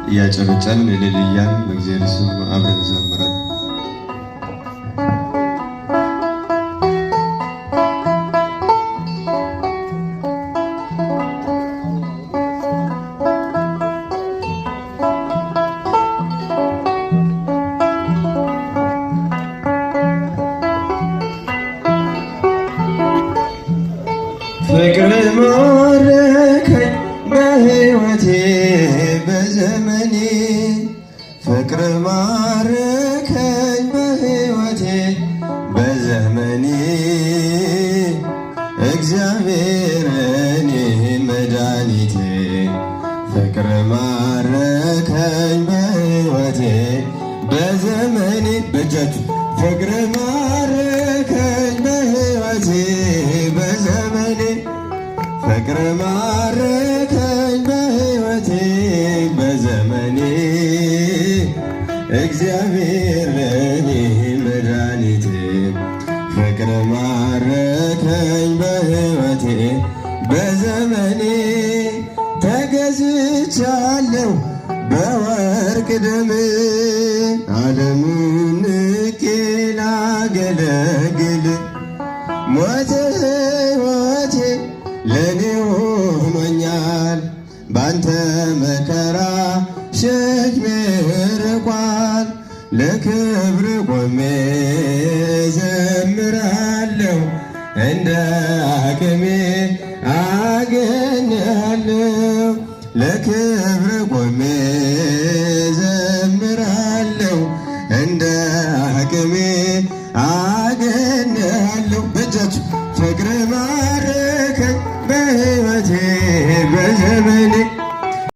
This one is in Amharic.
እያጨበጨብን እልል እያልን በእግዚአብሔር ስም አብረን ዘምረን ፍቅር ማረከኝ በሕይወቴ በዘመኔ ፍቅር ማረከኝ በሕይወቴ በዘመኔ እግዚአብሔር እኔ መድኃኒቴ ፍቅር ማረከኝ በሕይወቴ በዘመኔ በእጃችሁ ፍቅር ማረከኝ በሕይወቴ በዘመኔ ፍቅር ማረከኝ በሕይወቴ በዘመኔ እግዚአብሔር ለኔ መድኃኒቴ ፍቅር ማረከኝ በሕይወቴ በዘመኔ ተገዝቻለሁ በወርቅ ደም ዓለሙን ንቄ ላገለግል ሞት ሕይወቴ ለኔ ሆኖኛል ባንተ መከራ ሸክሜ ርቋል ለክብር ቆሜ ዘምራለሁ እንደ አቅሜ አገኛለሁ ለክብር ቆሜ ዘምራለሁ እንደ አቅሜ አገኛለሁ በእጃችሁ ፍቅር ማረከኝ በሕይወቴ በዘመኔ